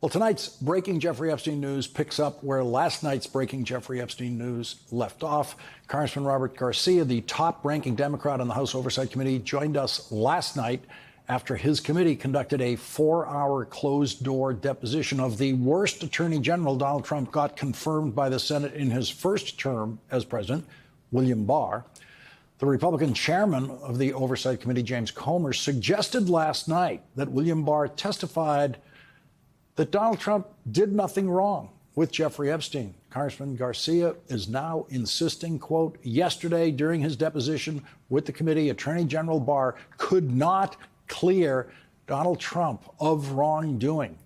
Well, tonight's Breaking Jeffrey Epstein news picks up where last night's Breaking Jeffrey Epstein news left off. Congressman Robert Garcia, the top-ranking Democrat on the House Oversight Committee, joined us last night after his committee conducted a 4-hour closed-door deposition of the worst Attorney General Donald Trump got confirmed by the Senate in his first term as president, William Barr. The Republican chairman of the Oversight Committee, James Comer, suggested last night that William Barr testified that Donald Trump did nothing wrong with Jeffrey Epstein. Congressman Garcia is now insisting, quote, yesterday during his deposition with the committee, Attorney General Barr could not clear Donald Trump of wrongdoing.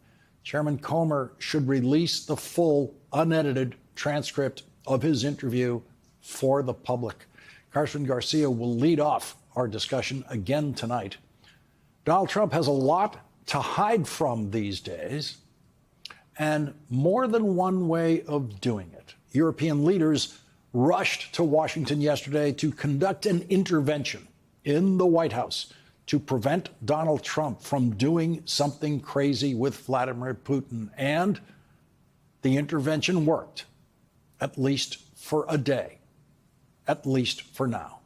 Chairman Comer should release the full, unedited transcript of his interview for the public. Congressman Garcia will lead off our discussion again tonight. Donald Trump has a lot to hide from these days, and more than one way of doing it. European leaders rushed to Washington yesterday to conduct an intervention in the White House to prevent Donald Trump from doing something crazy with Vladimir Putin. And the intervention worked, at least for a day, at least for now.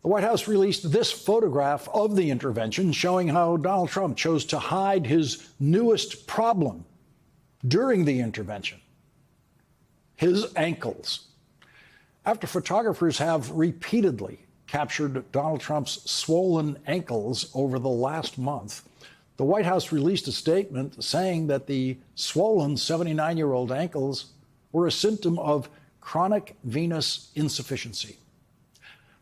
The White House released this photograph of the intervention showing how Donald Trump chose to hide his newest problem during the intervention: his ankles. After photographers have repeatedly captured Donald Trump's swollen ankles over the last month, the White House released a statement saying that the swollen 79-year-old ankles were a symptom of chronic venous insufficiency.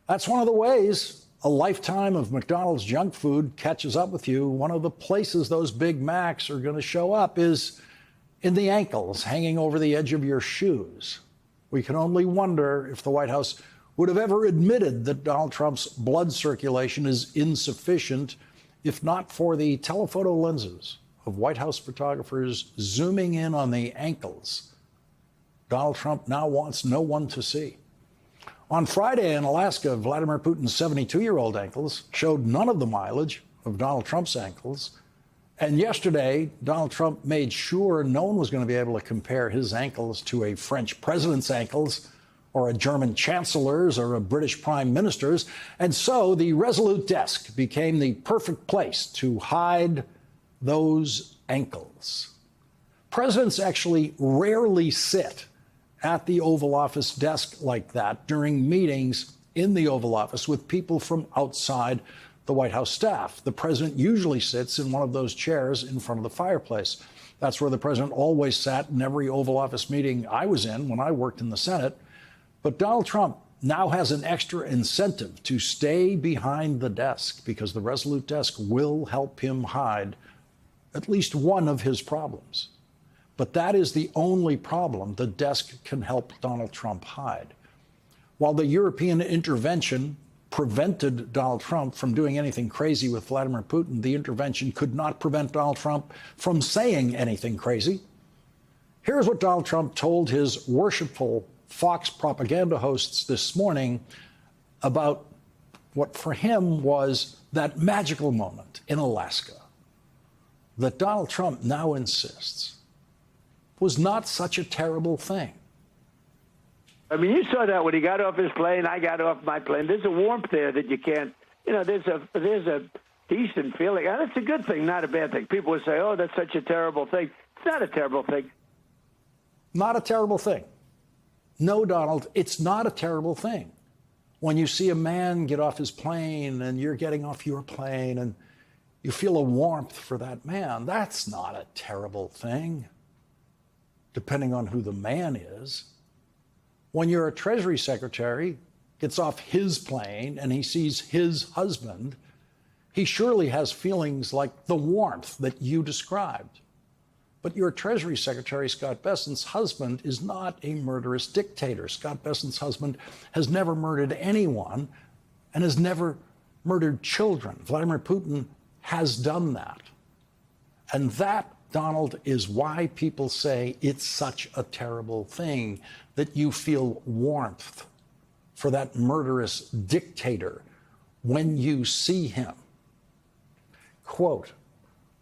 That's one of the ways a lifetime of McDonald's junk food catches up with you. One of the places those Big Macs are going to show up is in the ankles hanging over the edge of your shoes. We can only wonder if the White House would have ever admitted that Donald Trump's blood circulation is insufficient if not for the telephoto lenses of White House photographers zooming in on the ankles Donald Trump now wants no one to see. On Friday in Alaska, Vladimir Putin's 72-year-old ankles showed none of the mileage of Donald Trump's ankles. And yesterday, Donald Trump made sure no one was going to be able to compare his ankles to a French president's ankles or a German chancellor's or a British prime minister's. And so the Resolute desk became the perfect place to hide those ankles. Presidents actually rarely sit at the Oval Office desk like that during meetings in the Oval Office with people from outside the White House staff. The president usually sits in one of those chairs in front of the fireplace. That's where the president always sat in every Oval Office meeting I was in when I worked in the Senate. But Donald Trump now has an extra incentive to stay behind the desk because the Resolute desk will help him hide at least one of his problems. But that is the only problem the desk can help Donald Trump hide. While the European intervention prevented Donald Trump from doing anything crazy with Vladimir Putin, the intervention could not prevent Donald Trump from saying anything crazy. Here's what Donald Trump told his worshipful Fox propaganda hosts this morning about what for him was that magical moment in Alaska that Donald Trump now insists was not such a terrible thing. I mean, you saw that when he got off his plane, I got off my plane. There's a warmth there that you can't, there's a decent feeling. And it's a good thing, not a bad thing. People would say, oh, that's such a terrible thing. It's not a terrible thing. Not a terrible thing. No, Donald, it's not a terrible thing. When you see a man get off his plane and you're getting off your plane and you feel a warmth for that man, that's not a terrible thing, depending on who the man is. When your Treasury Secretary gets off his plane and he sees his husband, he surely has feelings like the warmth that you described. But your Treasury Secretary, Scott Bessent's husband, is not a murderous dictator. Scott Bessent's husband has never murdered anyone and has never murdered children. Vladimir Putin has done that. And that, Donald, is why people say it's such a terrible thing that you feel warmth for that murderous dictator when you see him. Quote,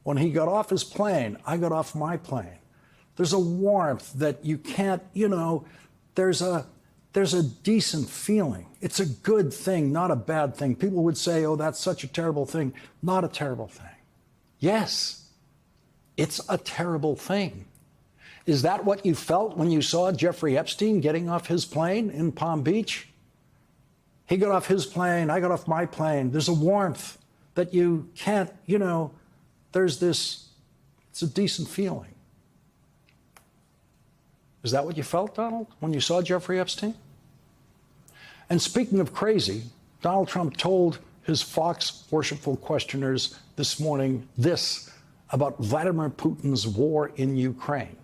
When he got off his plane, I got off my plane. There's a warmth that you can't, there's a decent feeling. It's a good thing, not a bad thing. People would say, oh, that's such a terrible thing. Not a terrible thing. Yes, it's a terrible thing. Is that what you felt when you saw Jeffrey Epstein getting off his plane in Palm Beach? He got off his plane, I got off my plane. There's a warmth that you can't, there's this, it's a decent feeling. Is that what you felt, Donald, when you saw Jeffrey Epstein? And speaking of crazy, Donald Trump told his Fox worshipful questioners this morning this about Vladimir Putin's war in Ukraine.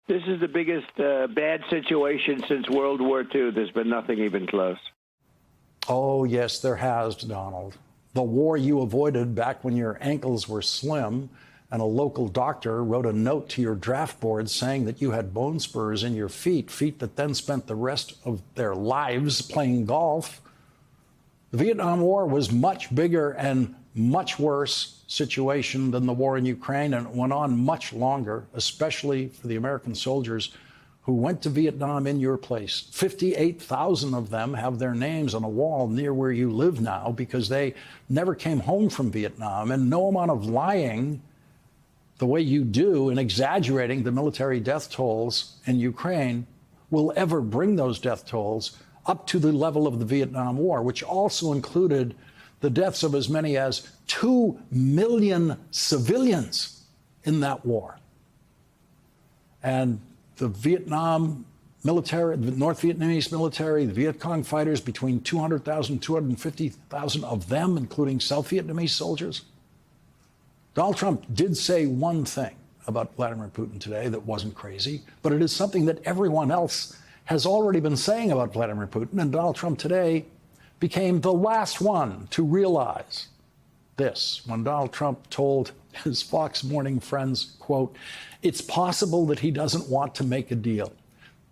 This is the biggest bad situation since World War II. There's been nothing even close. Oh, yes, there has, Donald. The war you avoided back when your ankles were slim and a local doctor wrote a note to your draft board saying that you had bone spurs in your feet that then spent the rest of their lives playing golf. The Vietnam War was much bigger and much worse situation than the war in Ukraine, and it went on much longer, especially for the American soldiers who went to Vietnam in your place. 58,000 of them have their names on a wall near where you live now because they never came home from Vietnam, and no amount of lying the way you do and exaggerating the military death tolls in Ukraine will ever bring those death tolls up to the level of the Vietnam War, which also included the deaths of as many as 2 million civilians in that war. And the Vietnam military, the North Vietnamese military, the Viet Cong fighters, between 200,000, 250,000 of them, including South Vietnamese soldiers. Donald Trump did say one thing about Vladimir Putin today that wasn't crazy, but it is something that everyone else has already been saying about Vladimir Putin, and Donald Trump today became the last one to realize this when Donald Trump told his Fox Morning friends, quote, "It's possible that he doesn't want to make a deal."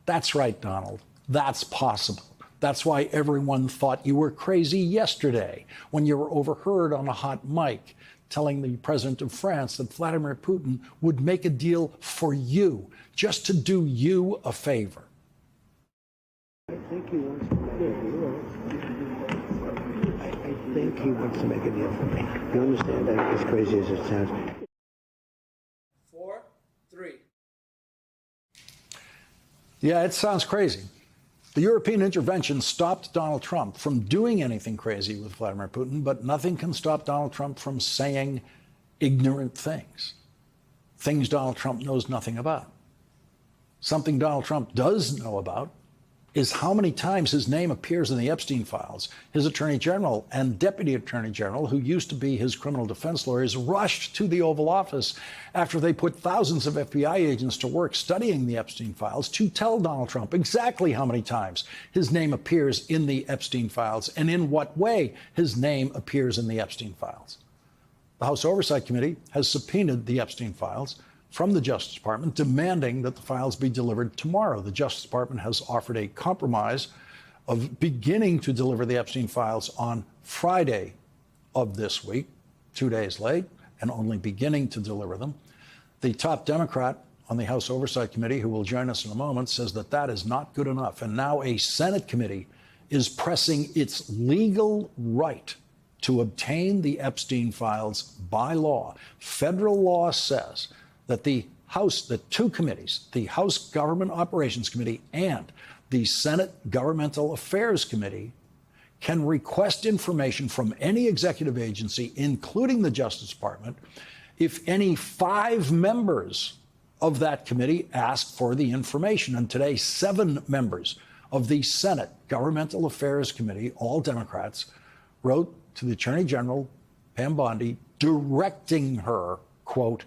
That's right, Donald. That's possible. That's why everyone thought you were crazy yesterday when you were overheard on a hot mic telling the president of France that Vladimir Putin would make a deal for you, just to do you a favor. I think he wants to make a deal. I think he wants to make a deal for me. You understand that, as crazy as it sounds? 4, 3. Yeah, it sounds crazy. The European intervention stopped Donald Trump from doing anything crazy with Vladimir Putin, but nothing can stop Donald Trump from saying ignorant things, things Donald Trump knows nothing about. Something Donald Trump does know about is how many times his name appears in the Epstein files. His attorney general and deputy attorney general, who used to be his criminal defense lawyers, rushed to the Oval Office after they put thousands of FBI agents to work studying the Epstein files to tell Donald Trump exactly how many times his name appears in the Epstein files and in what way his name appears in the Epstein files. The House Oversight Committee has subpoenaed the Epstein files from the Justice Department, demanding that the files be delivered tomorrow. The Justice Department has offered a compromise of beginning to deliver the Epstein files on Friday of this week, 2 days late, and only beginning to deliver them. The top Democrat on the House Oversight Committee, who will join us in a moment, says that that is not good enough. And now a Senate committee is pressing its legal right to obtain the Epstein files by law. Federal law says that the House, the two committees, the House Government Operations Committee and the Senate Governmental Affairs Committee, can request information from any executive agency, including the Justice Department, if any 5 members of that committee ask for the information. And today, 7 members of the Senate Governmental Affairs Committee, all Democrats, wrote to the Attorney General, Pam Bondi, directing her, quote,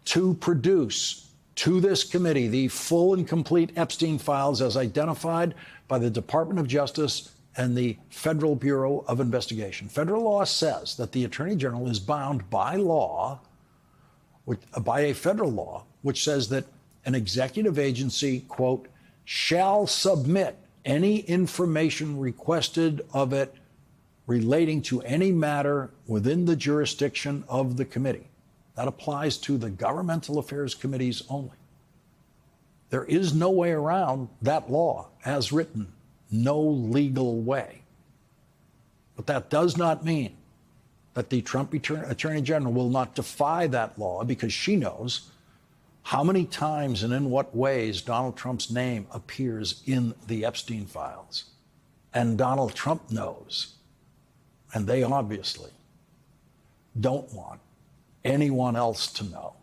to produce to this committee the full and complete Epstein files as identified by the Department of Justice and the Federal Bureau of Investigation. Federal law says that the Attorney General is bound by law, by a federal law, which says that an executive agency, quote, shall submit any information requested of it relating to any matter within the jurisdiction of the committee. That applies to the governmental affairs committees only. There is no way around that law as written, no legal way. But that does not mean that the Trump Attorney General will not defy that law, because she knows how many times and in what ways Donald Trump's name appears in the Epstein files. And Donald Trump knows, and they obviously don't want anyone else to know.